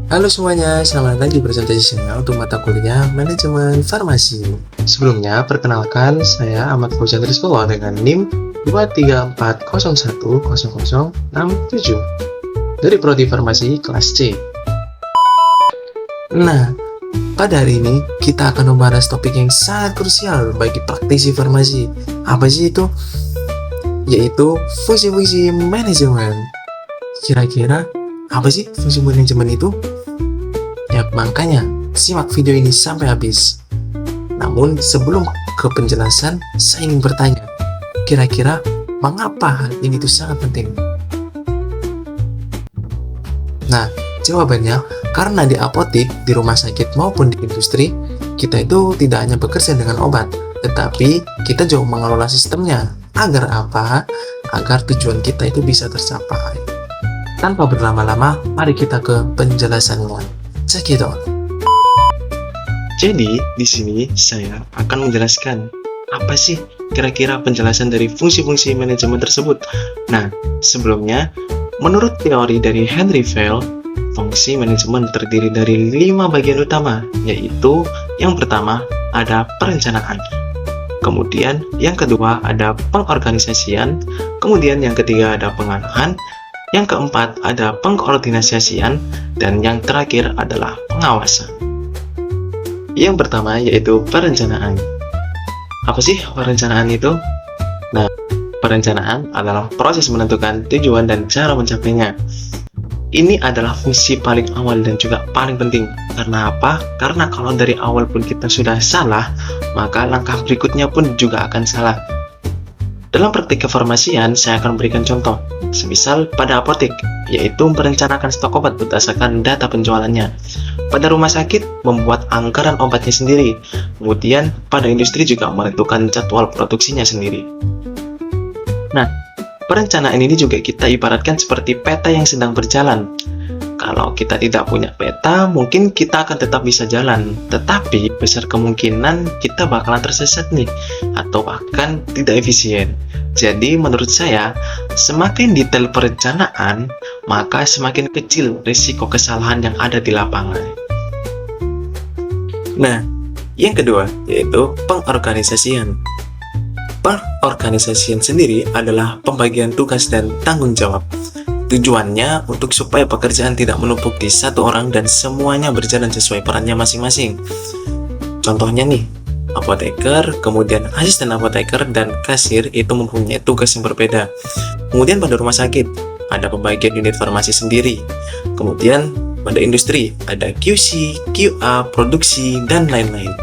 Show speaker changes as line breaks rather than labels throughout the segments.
Halo semuanya, selamat datang di presentasi saya untuk mata kuliah Manajemen Farmasi. Sebelumnya, perkenalkan saya Ahmad Fauzan Rizkowo dengan NIM 234010067 dari Prodi Farmasi kelas C. Nah, pada hari ini kita akan membahas topik yang sangat krusial bagi praktisi farmasi. Apa sih itu? Yaitu fungsi-fungsi manajemen. Kira-kira apa sih fungsi manajemen itu? Ya, makanya simak video ini sampai habis. Namun sebelum ke penjelasan, saya ingin bertanya, kira-kira mengapa hal ini itu sangat penting? Nah, jawabannya karena di apotek, di rumah sakit maupun di industri, kita itu tidak hanya bekerja dengan obat, tetapi kita juga mengelola sistemnya. Agar apa? Agar tujuan kita itu bisa tercapai. Tanpa berlama-lama, mari kita ke penjelasannya. Check it out.
Jadi, di sini saya akan menjelaskan apa sih kira-kira penjelasan dari fungsi-fungsi manajemen tersebut. Nah, sebelumnya, menurut teori dari Henry Fayol, fungsi manajemen terdiri dari 5 bagian utama, yaitu yang pertama ada perencanaan. Kemudian yang kedua ada pengorganisasian, kemudian yang ketiga ada pengarahan, yang keempat ada pengkoordinasian, dan yang terakhir adalah pengawasan. Yang pertama yaitu perencanaan. Apa sih perencanaan itu? Nah, perencanaan adalah proses menentukan tujuan dan cara mencapainya. Ini adalah fungsi paling awal dan juga paling penting. Karena apa? Karena kalau dari awal pun kita sudah salah, maka langkah berikutnya pun juga akan salah. Dalam praktik kefarmasian, saya akan berikan contoh. Semisal pada apotek, yaitu merencanakan stok obat berdasarkan data penjualannya. Pada rumah sakit, membuat anggaran obatnya sendiri. Kemudian, pada industri juga menentukan jadwal produksinya sendiri. Nah, perencanaan ini juga kita ibaratkan seperti peta yang sedang berjalan. Kalau kita tidak punya peta, mungkin kita akan tetap bisa jalan. Tetapi, besar kemungkinan kita bakalan tersesat nih, atau bahkan tidak efisien. Jadi, menurut saya, semakin detail perencanaan, maka semakin kecil risiko kesalahan yang ada di lapangan. Nah, yang kedua, yaitu pengorganisasian. Pengorganisasian sendiri adalah pembagian tugas dan tanggung jawab. Tujuannya untuk supaya pekerjaan tidak menumpuk di satu orang dan semuanya berjalan sesuai perannya masing-masing. Contohnya nih, apoteker, kemudian asisten apoteker dan kasir itu mempunyai tugas yang berbeda. Kemudian pada rumah sakit, ada pembagian unit farmasi sendiri. Kemudian pada industri, ada QC, QA, produksi, dan lain-lain.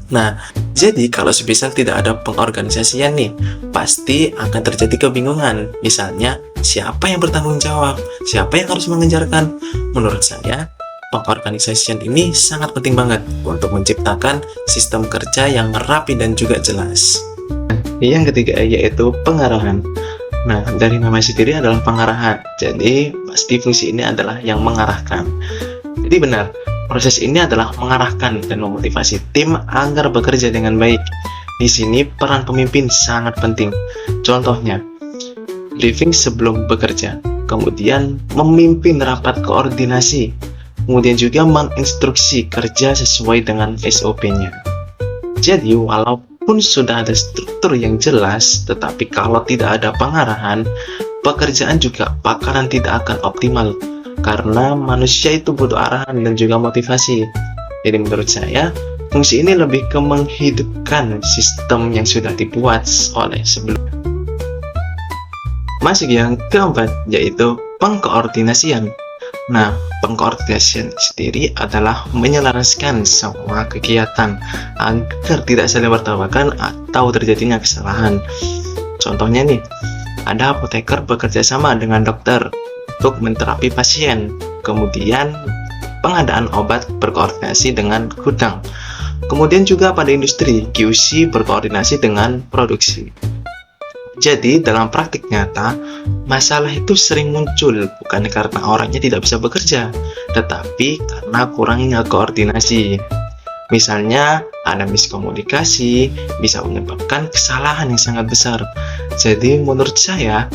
Nah, jadi kalau semisal tidak ada pengorganisasian nih, pasti akan terjadi kebingungan. Misalnya, siapa yang bertanggung jawab? Siapa yang harus mengejarkan? Menurut saya, pengorganisasian ini sangat penting banget untuk menciptakan sistem kerja yang rapi dan juga jelas. Yang ketiga yaitu pengarahan. Nah, dari nama sendiri adalah pengarahan. Jadi, pasti fungsi ini adalah yang mengarahkan. Jadi benar, proses ini adalah mengarahkan dan memotivasi tim agar bekerja dengan baik. Di sini peran pemimpin sangat penting. Contohnya, briefing sebelum bekerja, kemudian memimpin rapat koordinasi, kemudian juga menginstruksi kerja sesuai dengan SOP-nya. Jadi, walaupun sudah ada struktur yang jelas, tetapi kalau tidak ada pengarahan, pekerjaan juga bakalan tidak akan optimal. Karena manusia itu butuh arahan dan juga motivasi. Jadi menurut saya, fungsi ini lebih ke menghidupkan sistem yang sudah dibuat oleh sebelumnya. Masuk yang keempat, yaitu pengkoordinasian. Nah, pengkoordinasian sendiri adalah menyelaraskan semua kegiatan agar tidak saling bertabrakan atau terjadinya kesalahan. Contohnya nih, ada apoteker bekerja sama dengan dokter untuk menterapi pasien. Kemudian pengadaan obat berkoordinasi dengan gudang. Kemudian juga pada industri, QC berkoordinasi dengan produksi. Jadi dalam praktik nyata, masalah itu sering muncul bukan karena orangnya tidak bisa bekerja, tetapi karena kurangnya koordinasi. Misalnya, ada miskomunikasi, bisa menyebabkan kesalahan yang sangat besar. Jadi, menurut saya,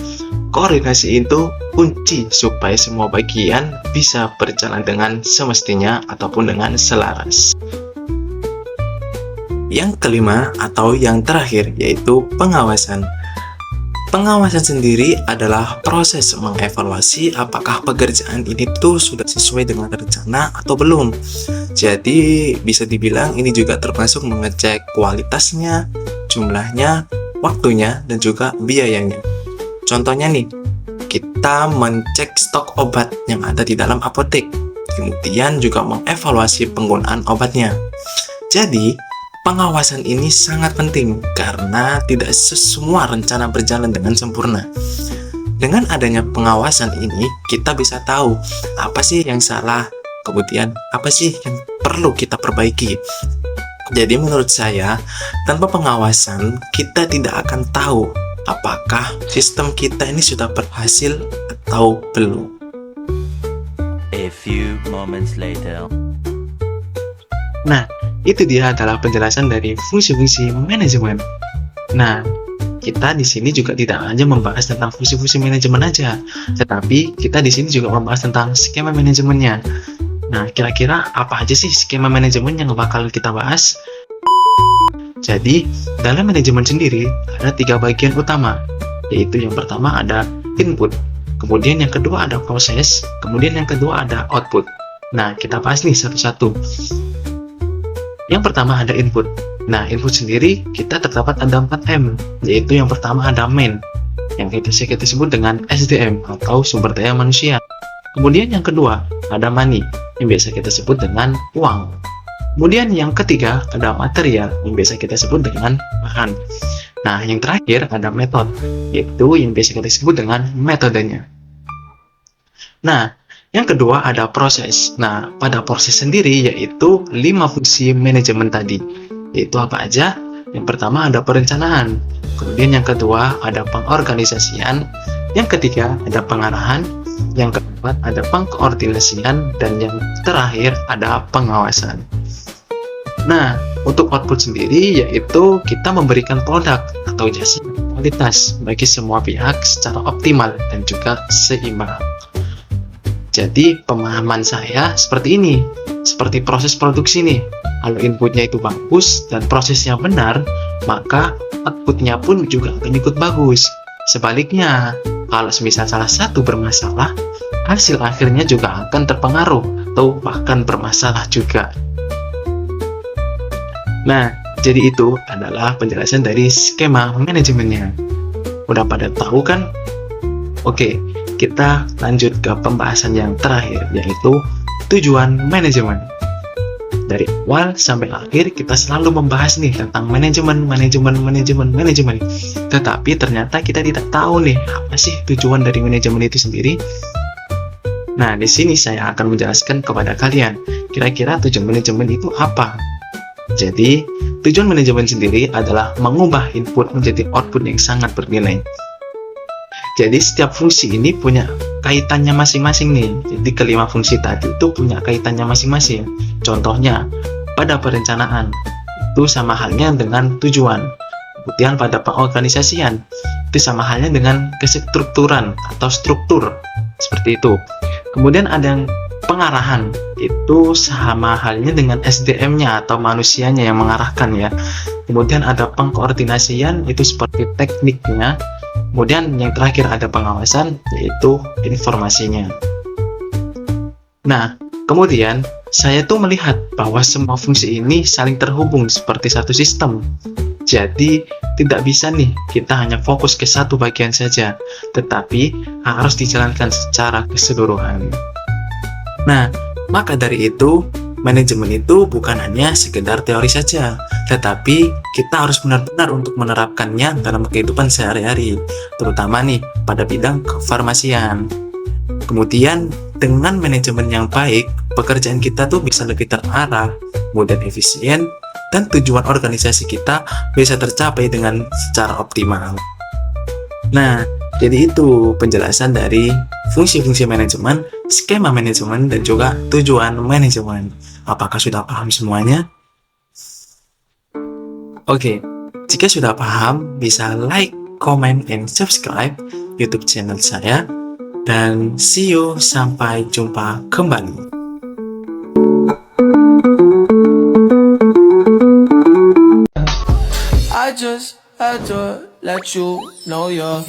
koordinasi itu kunci supaya semua bagian bisa berjalan dengan semestinya ataupun dengan selaras. Yang kelima atau yang terakhir yaitu pengawasan. Pengawasan sendiri adalah proses mengevaluasi apakah pekerjaan ini tuh sudah sesuai dengan rencana atau belum. Jadi bisa dibilang ini juga termasuk mengecek kualitasnya, jumlahnya, waktunya, dan juga biayanya. Contohnya nih, kita mencek stok obat yang ada di dalam apotek, kemudian juga mengevaluasi penggunaan obatnya. Jadi, pengawasan ini sangat penting karena tidak semua rencana berjalan dengan sempurna. Dengan adanya pengawasan ini, kita bisa tahu apa sih yang salah, kemudian apa sih yang perlu kita perbaiki. Jadi menurut saya, tanpa pengawasan, kita tidak akan tahu apakah sistem kita ini sudah berhasil atau belum.
A few moments later.
Nah, itu dia adalah penjelasan dari fungsi-fungsi manajemen. Nah, kita di sini juga tidak hanya membahas tentang fungsi-fungsi manajemen aja, tetapi kita di sini juga membahas tentang skema manajemennya. Nah, kira-kira apa aja sih skema manajemen yang bakal kita bahas? Jadi, dalam manajemen sendiri ada 3 bagian utama, yaitu yang pertama ada input, kemudian yang kedua ada proses, kemudian yang kedua ada output. Nah, kita bahas nih satu-satu. Yang pertama ada input. Nah, input sendiri kita terdapat ada 4M, yaitu yang pertama ada main, yang kita sebut dengan SDM atau sumber daya manusia. Kemudian yang kedua ada money, yang biasa kita sebut dengan uang. Kemudian yang ketiga ada material, yang biasa kita sebut dengan bahan. Nah, yang terakhir ada method, yaitu yang biasa kita sebut dengan metodenya. Nah, yang kedua ada proses. Nah, pada proses sendiri yaitu 5 fungsi manajemen tadi. Yaitu apa aja? Yang pertama ada perencanaan. Kemudian yang kedua ada pengorganisasian. Yang ketiga ada pengarahan. Yang keempat ada pengkoordinasian. Dan yang terakhir ada pengawasan. Nah, untuk output sendiri yaitu kita memberikan produk atau jasa kualitas bagi semua pihak secara optimal dan juga seimbang. Jadi pemahaman saya seperti ini, seperti proses produksi nih. Kalau inputnya itu bagus dan prosesnya benar, maka outputnya pun juga akan ikut bagus. Sebaliknya, kalau semisal salah satu bermasalah, hasil akhirnya juga akan terpengaruh atau bahkan bermasalah juga. Nah, jadi itu adalah penjelasan dari skema manajemennya. Udah pada tahu kan? Oke. Kita lanjut ke pembahasan yang terakhir, yaitu tujuan manajemen. Dari awal sampai akhir kita selalu membahas nih tentang manajemen. Tetapi ternyata kita tidak tahu nih apa sih tujuan dari manajemen itu sendiri. Nah, di sini saya akan menjelaskan kepada kalian kira-kira tujuan manajemen itu apa. Jadi, tujuan manajemen sendiri adalah mengubah input menjadi output yang sangat bernilai. Jadi setiap fungsi ini punya kaitannya masing-masing nih. Jadi kelima fungsi tadi itu punya kaitannya masing-masing. Contohnya pada perencanaan itu sama halnya dengan tujuan. Kemudian pada pengorganisasian itu sama halnya dengan kestrukturan atau struktur seperti itu. Kemudian ada yang pengarahan, itu sama halnya dengan SDM-nya atau manusianya yang mengarahkan ya. Kemudian ada pengkoordinasian, itu seperti tekniknya. Kemudian yang terakhir ada pengawasan, yaitu informasinya. Nah, kemudian saya tuh melihat bahwa semua fungsi ini saling terhubung seperti satu sistem. Jadi tidak bisa nih kita hanya fokus ke satu bagian saja, tetapi harus dijalankan secara keseluruhan. Nah, maka dari itu manajemen itu bukan hanya sekedar teori saja, tetapi kita harus benar-benar untuk menerapkannya dalam kehidupan sehari-hari, terutama nih pada bidang kefarmasian. Kemudian dengan manajemen yang baik, pekerjaan kita tuh bisa lebih terarah, mudah efisien, dan tujuan organisasi kita bisa tercapai dengan secara optimal. Nah, jadi itu penjelasan dari fungsi-fungsi manajemen, skema manajemen, dan juga tujuan manajemen. Apakah sudah paham semuanya?
Oke, jika sudah paham, bisa like, comment, and subscribe YouTube channel saya. Dan see you, sampai jumpa kembali.
I just had to let you know you're